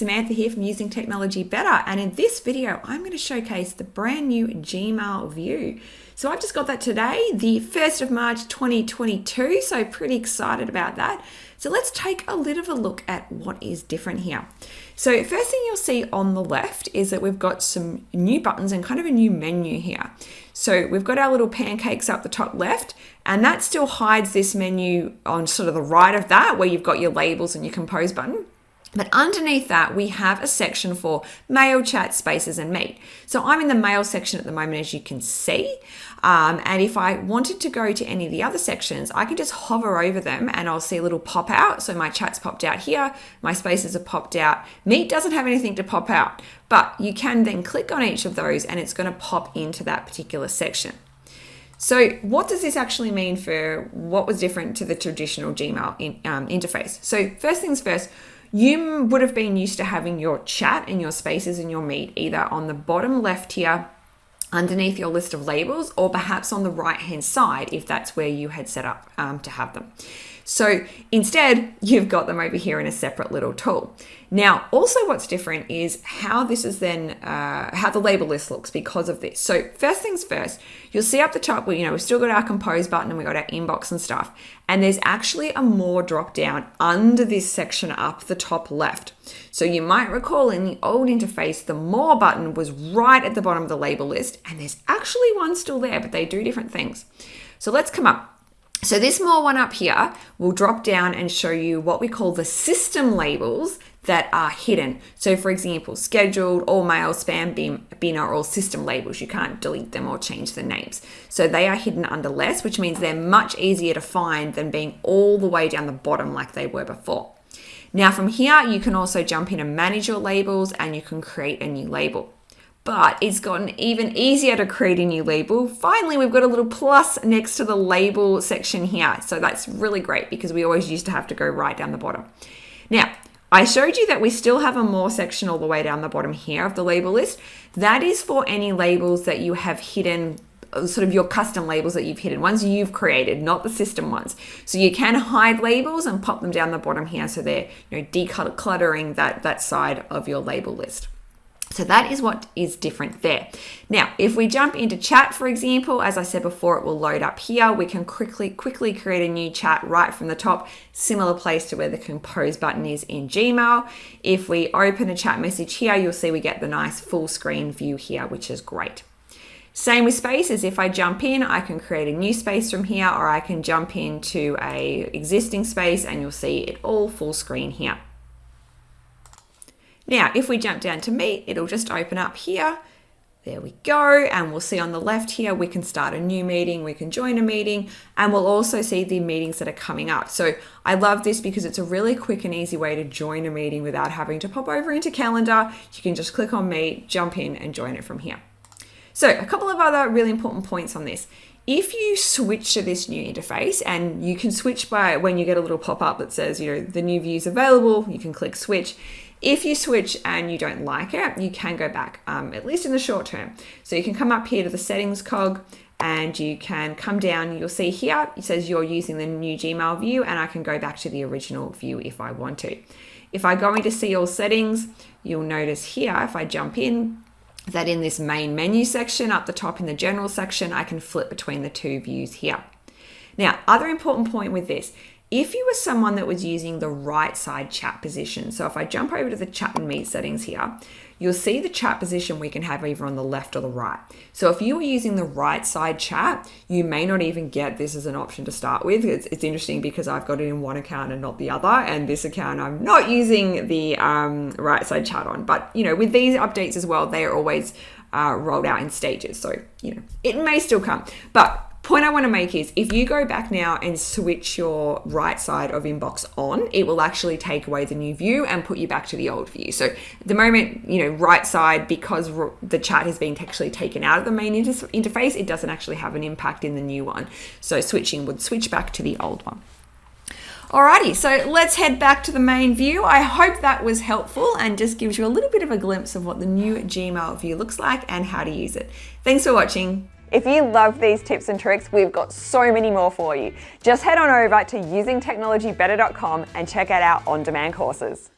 Samantha here from Using Technology Better, and in this video I'm going to showcase the brand new Gmail view. So I've just got that today, the 1st of March 2022, so pretty excited about that. So let's take a little of a look at what is different here. So first thing you'll see on the left is that we've got some new buttons and kind of a new menu here. So we've got our little pancakes up the top left, and that still hides this menu on sort of the right of that, where you've got your labels and your compose button. But underneath that, we have a section for mail, chat, spaces, and meet. So I'm in the mail section at the moment, as you can see. And if I wanted to go to any of the other sections, I can just hover over them and I'll see a little pop out. So my chat's popped out here, my spaces are popped out. Meet doesn't have anything to pop out, but you can then click on each of those and it's going to pop into that particular section. So what does this actually mean for what was different to the traditional Gmail interface? So first things first, you would have been used to having your chat and your spaces and your meet either on the bottom left here underneath your list of labels, or perhaps on the right hand side if that's where you had set up to have them. So instead, you've got them over here in a separate little tool. Now, also what's different is how this is then, how the label list looks because of this. So first things first, you'll see up the top, we've still got our compose button and we've got our inbox and stuff. And there's actually a more drop down under this section up the top left. So you might recall in the old interface, the more button was right at the bottom of the label list, and there's actually one still there, but they do different things. So let's come up. So this more one up here will drop down and show you what we call the system labels that are hidden. So for example, scheduled, all mail, spam, bin are all system labels. You can't delete them or change the names. So they are hidden under less, which means they're much easier to find than being all the way down the bottom like they were before. Now from here, you can also jump in and manage your labels and you can create a new label. But it's gotten even easier to create a new label. Finally, we've got a little plus next to the label section here. So that's really great because we always used to have to go right down the bottom. Now, I showed you that we still have a more section all the way down the bottom here of the label list. That is for any labels that you have hidden, sort of your custom labels that you've hidden, ones you've created, not the system ones. So you can hide labels and pop them down the bottom here so they're decluttering that side of your label list. So that is what is different there. Now, if we jump into chat, for example, as I said before, it will load up here. We can quickly create a new chat right from the top, similar place to where the compose button is in Gmail. If we open a chat message here, you'll see we get the nice full screen view here, which is great. Same with spaces. If I jump in, I can create a new space from here, or I can jump into a existing space and you'll see it all full screen here. Now, if we jump down to meet, it'll just open up here. There we go. And we'll see on the left here, we can start a new meeting, we can join a meeting, and we'll also see the meetings that are coming up. So I love this because it's a really quick and easy way to join a meeting without having to pop over into Calendar. You can just click on Meet, jump in and join it from here. So a couple of other really important points on this. If you switch to this new interface, and you can switch by when you get a little pop-up that says, the new view is available, you can click switch. If you switch and you don't like it, you can go back, at least in the short term. So you can come up here to the settings cog and you can come down. You'll see here, it says you're using the new Gmail view, and I can go back to the original view if I want to. If I go into see all settings, you'll notice here, if I jump in, that in this main menu section up the top in the general section, I can flip between the two views here. Now, other important point with this, if you were someone that was using the right side chat position, so if I jump over to the chat and meet settings here, you'll see the chat position we can have either on the left or the right. So if you were using the right side chat, you may not even get this as an option to start with. It's interesting because I've got it in one account and not the other, and this account I'm not using the right side chat on. But with these updates as well, they are always rolled out in stages. So it may still come. But point I want to make is if you go back now and switch your right side of inbox on, it will actually take away the new view and put you back to the old view. So at the moment, right side, because the chat has been actually taken out of the main interface, it doesn't actually have an impact in the new one. So switching would switch back to the old one. Alrighty, so let's head back to the main view. I hope that was helpful and just gives you a little bit of a glimpse of what the new Gmail view looks like and how to use it. Thanks for watching. If you love these tips and tricks, we've got so many more for you. Just head on over to usingtechnologybetter.com and check out our on-demand courses.